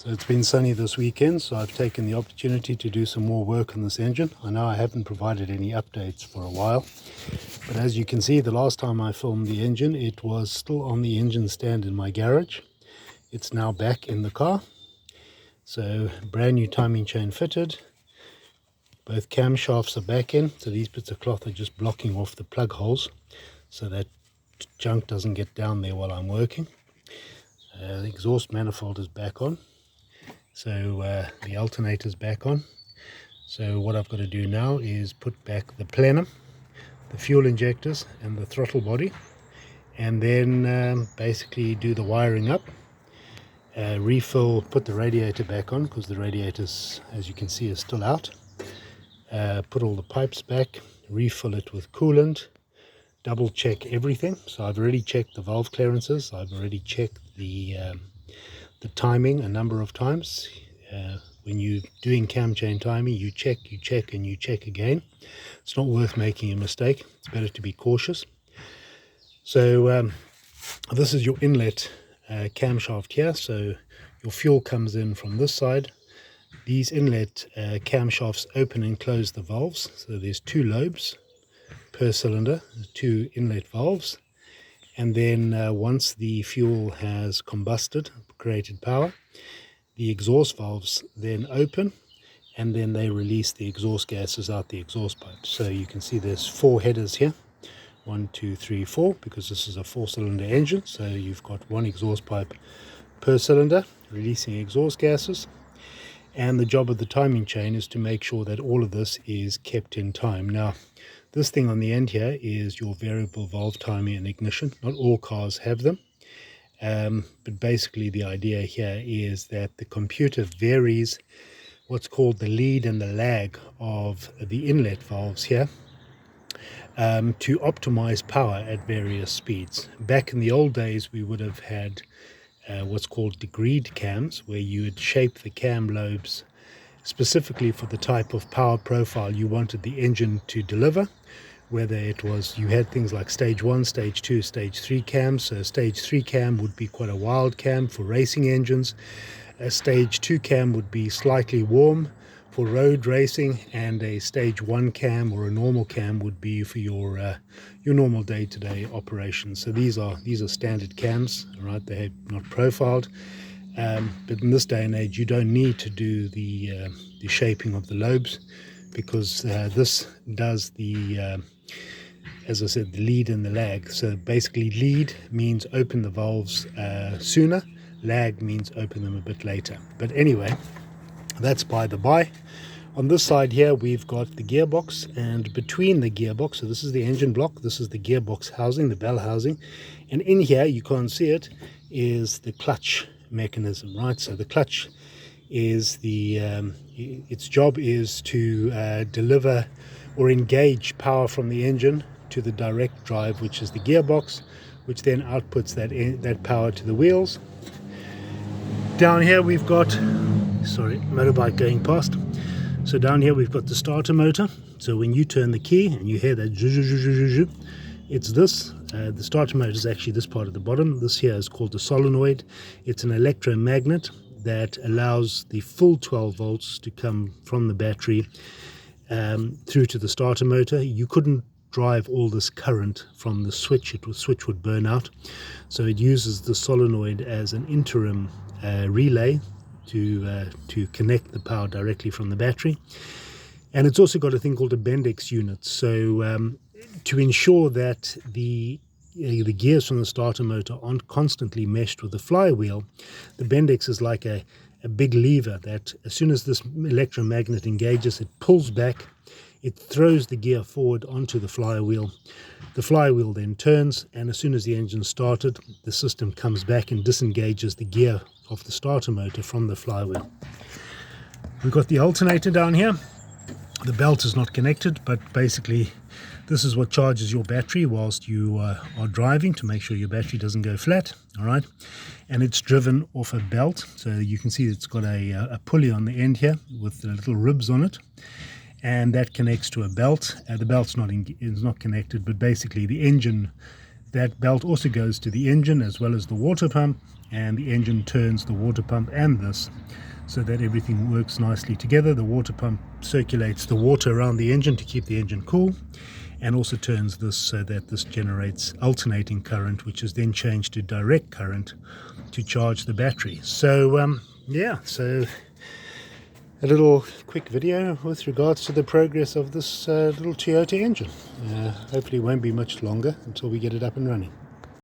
So it's been sunny this weekend, so I've taken the opportunity to do some more work on this engine. I know I haven't provided any updates for a while, but as you can see, the last time I filmed the engine, it was still on the engine stand in my garage. It's now back in the car. So brand new timing chain fitted. Both camshafts are back in, so these bits of cloth are just blocking off the plug holes so that junk doesn't get down there while I'm working. The exhaust manifold is back on, so the alternator's back on. So what I've got to do now is put back the plenum, the fuel injectors and the throttle body, and then basically do the wiring up, refill, put the radiator back on because the radiators, as you can see, is still out. Put all the pipes back, refill it with coolant, double check everything. So I've already checked the valve clearances, I've already checked the timing a number of times. When you're doing cam chain timing, you check and you check again. It's not worth making a mistake. It's better to be cautious. So this is your inlet camshaft here. So your fuel comes in from this side. These inlet camshafts open and close the valves. So there's two lobes per cylinder, two inlet valves. And then once the fuel has combusted, created power, the exhaust valves then open, and then they release the exhaust gases out the exhaust pipe. So you can see there's 4 headers here, 1, 2, 3, 4, because this is a 4-cylinder engine. So you've got 1 exhaust pipe per cylinder releasing exhaust gases. And the job of the timing chain is to make sure that all of this is kept in time. Now, this thing on the end here is your variable valve timing and ignition. Not all cars have them. But basically the idea here is that the computer varies what's called the lead and the lag of the inlet valves here to optimize power at various speeds. Back in the old days, we would have had what's called degreed cams, where you would shape the cam lobes specifically for the type of power profile you wanted the engine to deliver. Whether it was, you had things like stage 1, stage 2, stage 3 cams. So stage 3 cam would be quite a wild cam for racing engines. A stage 2 cam would be slightly warm for road racing, and a stage 1 cam or a normal cam would be for your normal day-to-day operations. So these are standard cams, right? They're not profiled, but in this day and age you don't need to do the shaping of the lobes, because this does the as I said, the lead and the lag. So basically lead means open the valves sooner, lag means open them a bit later. But anyway, that's by the by. On this side here we've got the gearbox, and between the gearbox, so this is the engine block, this is the gearbox housing, the bell housing, and in here, you can't see it, is the clutch mechanism, right? So the clutch is the its job is to deliver or engage power from the engine to the direct drive, which is the gearbox, which then outputs that power to the wheels. Down here we've got, sorry, motorbike going past. So down here we've got the starter motor. So when you turn the key and you hear that zhuzh, it's this. The starter motor is actually this part at the bottom. This here is called the solenoid. It's an electromagnet that allows the full 12 volts to come from the battery through to the starter motor. You couldn't drive all this current from the switch. Switch would burn out. So it uses the solenoid as an interim relay to connect the power directly from the battery. And it's also got a thing called a Bendix unit. So to ensure that the gears from the starter motor aren't constantly meshed with the flywheel, the Bendix is like a big lever that as soon as this electromagnet engages, it pulls back, it throws the gear forward onto the flywheel. The flywheel then turns, and as soon as the engine started, the system comes back and disengages the gear of the starter motor from the flywheel. We've got the alternator down here. The belt is not connected, but basically this is what charges your battery whilst you are driving, to make sure your battery doesn't go flat. All right, and it's driven off a belt, so you can see it's got a pulley on the end here with the little ribs on it, and that connects to a belt. The belt's not connected, but basically the engine, that belt also goes to the engine as well as the water pump, and the engine turns the water pump and this, so that everything works nicely together. The water pump circulates the water around the engine to keep the engine cool, and also turns this so that this generates alternating current, which is then changed to direct current to charge the battery. So yeah, so a little quick video with regards to the progress of this little Toyota engine. Hopefully it won't be much longer until we get it up and running.